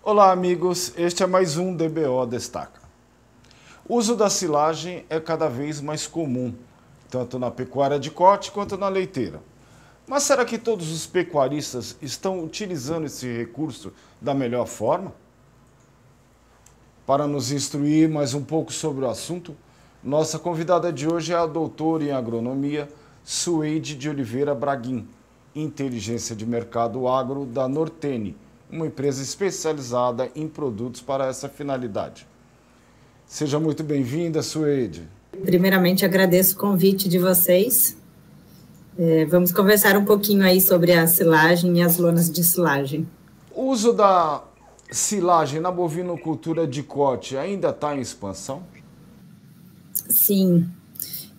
Olá, amigos. Este é mais um DBO Destaca. O uso da silagem é cada vez mais comum, tanto na pecuária de corte quanto na leiteira. Mas será que todos os pecuaristas estão utilizando esse recurso da melhor forma? Para nos instruir mais um pouco sobre o assunto, nossa convidada de hoje é a doutora em agronomia Sueide de Oliveira Braguin, inteligência de mercado agro da Nortene, uma empresa especializada em produtos para essa finalidade. Seja muito bem-vinda, Sueide. Primeiramente, agradeço o convite de vocês. Vamos conversar um pouquinho aí sobre a silagem e as lonas de silagem. O uso da silagem na bovinocultura de corte ainda está em expansão? Sim.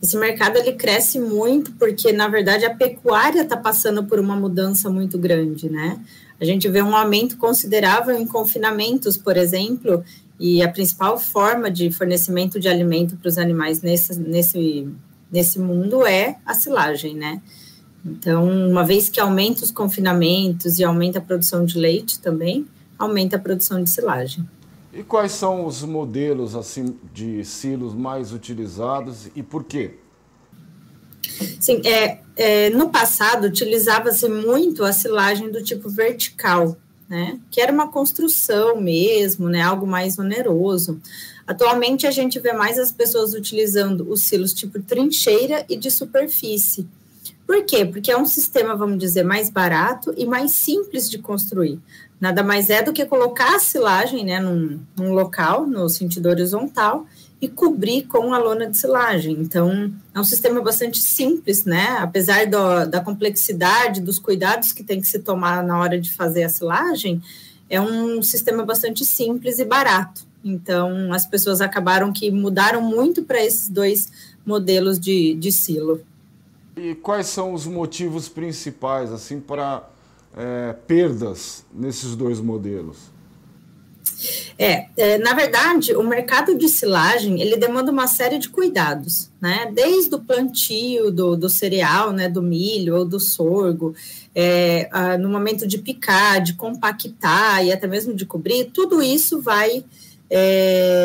Esse mercado ele cresce muito porque, na verdade, a pecuária está passando por uma mudança muito grande, né? A gente vê um aumento considerável em confinamentos, por exemplo, e a principal forma de fornecimento de alimento para os animais nesse mundo é a silagem, né? Então, uma vez que aumenta os confinamentos e aumenta a produção de leite também, aumenta a produção de silagem. E quais são os modelos assim de silos mais utilizados e por quê? Sim, no passado utilizava-se muito a silagem do tipo vertical, né? Que era uma construção mesmo, né? Algo mais oneroso. Atualmente a gente vê mais as pessoas utilizando os silos tipo trincheira e de superfície. Por quê? Porque é um sistema, vamos dizer, mais barato e mais simples de construir. Nada mais é do que colocar a silagem, né, num local, no sentido horizontal, e cobrir com a lona de silagem. Então, é um sistema bastante simples, né? Apesar da complexidade, dos cuidados que tem que se tomar na hora de fazer a silagem, é um sistema bastante simples e barato. Então, as pessoas acabaram que mudaram muito para esses dois modelos de silo. E quais são os motivos principais assim para perdas nesses dois modelos? Na verdade, o mercado de silagem, ele demanda uma série de cuidados, né? Desde o plantio do cereal, né, do milho ou do sorgo, no momento de picar, de compactar e até mesmo de cobrir, tudo isso vai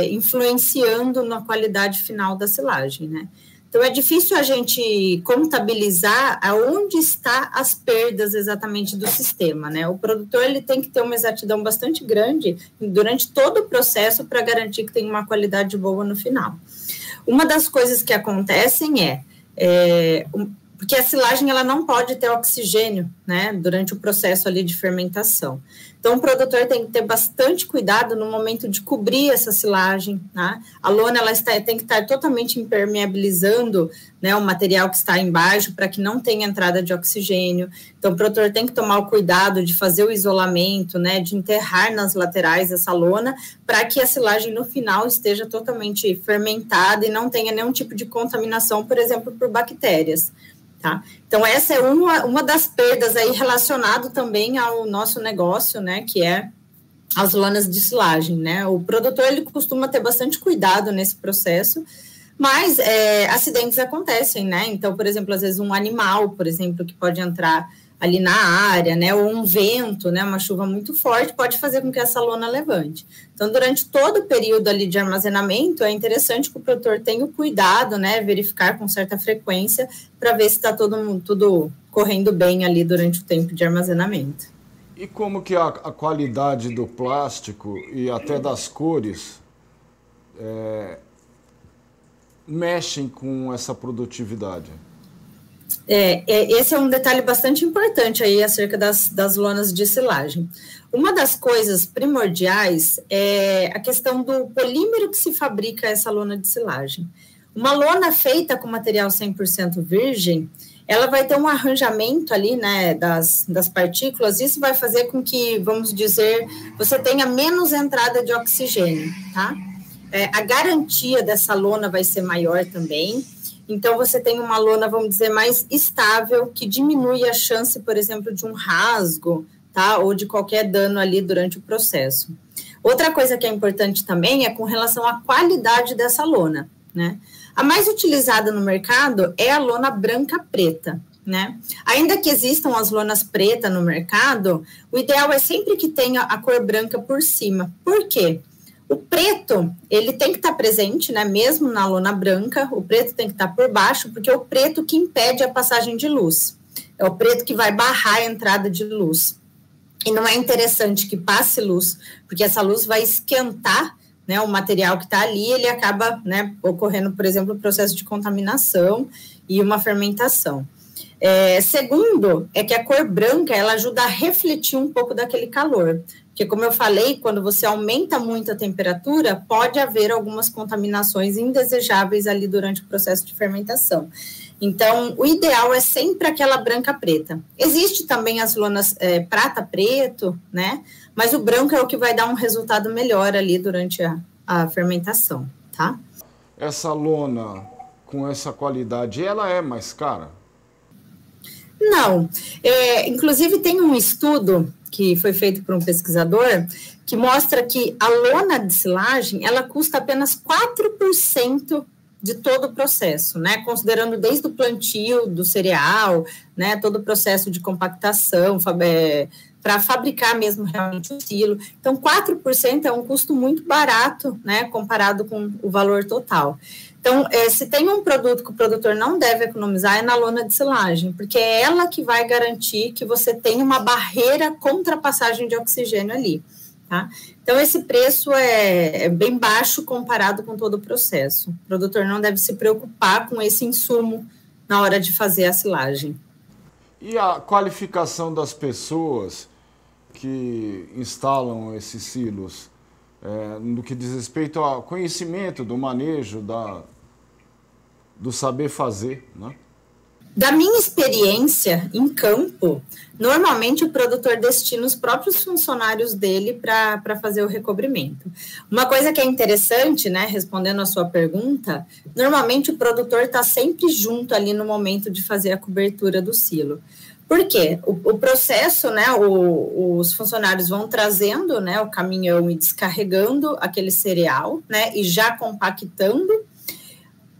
influenciando na qualidade final da silagem, né? Então, é difícil a gente contabilizar aonde está as perdas exatamente do sistema, né? O produtor ele tem que ter uma exatidão bastante grande durante todo o processo para garantir que tem uma qualidade boa no final. Uma das coisas que acontecem porque a silagem ela não pode ter oxigênio, né, durante o processo ali de fermentação. Então, o produtor tem que ter bastante cuidado no momento de cobrir essa silagem, né? A lona tem que estar totalmente impermeabilizando, né, o material que está embaixo para que não tenha entrada de oxigênio. Então, o produtor tem que tomar o cuidado de fazer o isolamento, né, de enterrar nas laterais essa lona para que a silagem no final esteja totalmente fermentada e não tenha nenhum tipo de contaminação, por exemplo, por bactérias. Tá? Então, essa é uma das perdas aí relacionado também ao nosso negócio, né, que é as lonas de silagem, né? O produtor, ele costuma ter bastante cuidado nesse processo, mas acidentes acontecem, né? Então, por exemplo, às vezes um animal, por exemplo, que pode entrar ali na área, né, ou um vento, né, uma chuva muito forte, pode fazer com que essa lona levante. Então, durante todo o período ali de armazenamento, é interessante que o produtor tenha o cuidado, né, verificar com certa frequência, para ver se está tudo correndo bem ali durante o tempo de armazenamento. E como que a qualidade do plástico e até das cores mexem com essa produtividade? Esse é um detalhe bastante importante aí acerca das lonas de silagem. Uma das coisas primordiais é a questão do polímero que se fabrica essa lona de silagem. Uma lona feita com material 100% virgem, ela vai ter um arranjamento ali, né, das partículas, isso vai fazer com que, vamos dizer, você tenha menos entrada de oxigênio, tá? A garantia dessa lona vai ser maior também. Então, você tem uma lona, vamos dizer, mais estável, que diminui a chance, por exemplo, de um rasgo, tá? Ou de qualquer dano ali durante o processo. Outra coisa que é importante também é com relação à qualidade dessa lona, né? A mais utilizada no mercado é a lona branca preta, né? Ainda que existam as lonas pretas no mercado, o ideal é sempre que tenha a cor branca por cima. Por quê? O preto, ele tem que estar presente, né? Mesmo na lona branca, o preto tem que estar por baixo, porque é o preto que impede a passagem de luz. É o preto que vai barrar a entrada de luz. E não é interessante que passe luz, porque essa luz vai esquentar, né, o material que está ali, ele acaba, né, ocorrendo, por exemplo, o processo de contaminação e uma fermentação. Segundo, é que a cor branca, ela ajuda a refletir um pouco daquele calor. Porque, como eu falei, quando você aumenta muito a temperatura, pode haver algumas contaminações indesejáveis ali durante o processo de fermentação. Então, o ideal é sempre aquela branca preta. Existe também as lonas prata preto, né? Mas o branco é o que vai dar um resultado melhor ali durante a fermentação, tá? Essa lona com essa qualidade, ela é mais cara? Não. Inclusive, tem um estudo que foi feito por um pesquisador que mostra que a lona de silagem, ela custa apenas 4% de todo o processo, né? Considerando desde o plantio do cereal, né? Todo o processo de compactação, para fabricar mesmo realmente o silo. Então, 4% é um custo muito barato, né? Comparado com o valor total. Então, se tem um produto que o produtor não deve economizar, é na lona de silagem, porque é ela que vai garantir que você tenha uma barreira contra a passagem de oxigênio ali, tá? Então, esse preço é bem baixo comparado com todo o processo. O produtor não deve se preocupar com esse insumo na hora de fazer a silagem. E a qualificação das pessoas que instalam esses silos, no que diz respeito ao conhecimento do manejo, do saber fazer, né? Da minha experiência em campo, normalmente o produtor destina os próprios funcionários dele para fazer o recobrimento. Uma coisa que é interessante, né, respondendo a sua pergunta, normalmente o produtor está sempre junto ali no momento de fazer a cobertura do silo. Por quê? O processo, né, os funcionários vão trazendo, né, o caminhão e descarregando aquele cereal, né, e já compactando.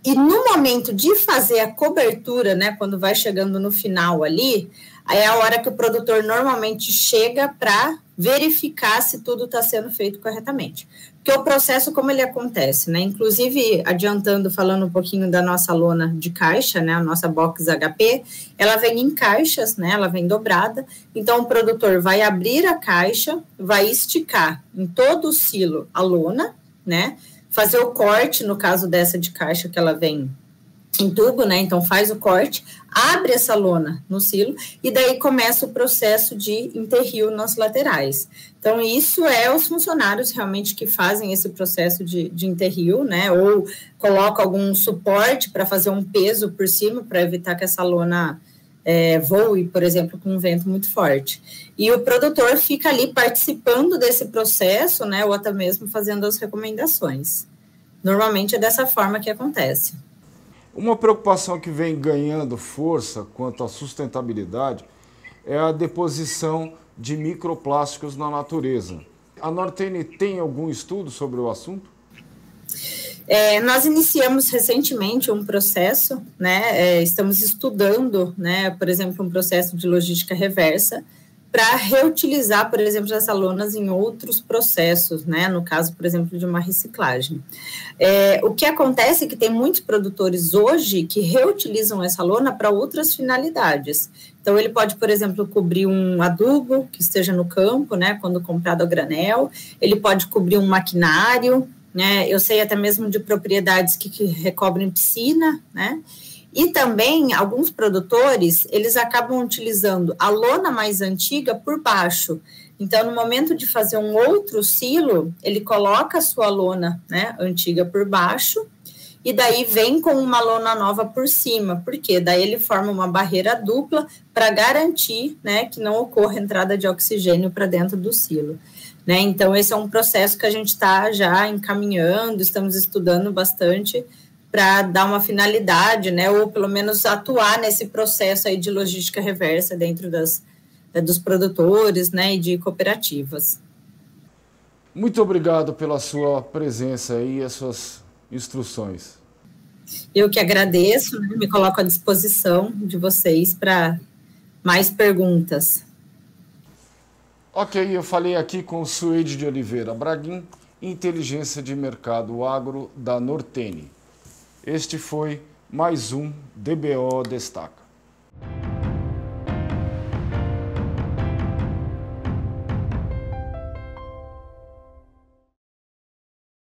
E no momento de fazer a cobertura, né, quando vai chegando no final ali, aí é a hora que o produtor normalmente chega para verificar se tudo está sendo feito corretamente. Porque o processo, como ele acontece, né, inclusive adiantando, falando um pouquinho da nossa lona de caixa, né, a nossa box HP, ela vem em caixas, né, ela vem dobrada, então o produtor vai abrir a caixa, vai esticar em todo o silo a lona, né, fazer o corte, no caso dessa de caixa que ela vem em tubo, né? Então faz o corte, abre essa lona no silo e daí começa o processo de enterrio nas laterais. Então isso é os funcionários realmente que fazem esse processo de enterrio, né? Ou coloca algum suporte para fazer um peso por cima para evitar que essa lona voe, por exemplo, com um vento muito forte. E o produtor fica ali participando desse processo, né, ou até mesmo fazendo as recomendações. Normalmente é dessa forma que acontece. Uma preocupação que vem ganhando força quanto à sustentabilidade é a deposição de microplásticos na natureza. A Nortene tem algum estudo sobre o assunto? Nós iniciamos recentemente um processo, né, estamos estudando, né, por exemplo, um processo de logística reversa para reutilizar, por exemplo, essas lonas em outros processos, né, no caso, por exemplo, de uma reciclagem. O que acontece é que tem muitos produtores hoje que reutilizam essa lona para outras finalidades. Então, ele pode, por exemplo, cobrir um adubo que esteja no campo, né, quando comprado a granel, ele pode cobrir um maquinário, né, eu sei até mesmo de propriedades que recobrem piscina, né, e também alguns produtores, eles acabam utilizando a lona mais antiga por baixo. Então, no momento de fazer um outro silo, ele coloca a sua lona, né, antiga por baixo, e daí vem com uma lona nova por cima, porque daí ele forma uma barreira dupla para garantir, né, que não ocorra entrada de oxigênio para dentro do silo. Né? Então, esse é um processo que a gente está já encaminhando, estamos estudando bastante para dar uma finalidade, né? Ou pelo menos atuar nesse processo aí de logística reversa dentro dos produtores, né? E de cooperativas. Muito obrigado pela sua presença e as suas instruções. Eu que agradeço, né? Me coloco à disposição de vocês para mais perguntas. Ok, eu falei aqui com Suede de Oliveira Braguin, Inteligência de Mercado Agro da Nortene. Este foi mais um DBO Destaca.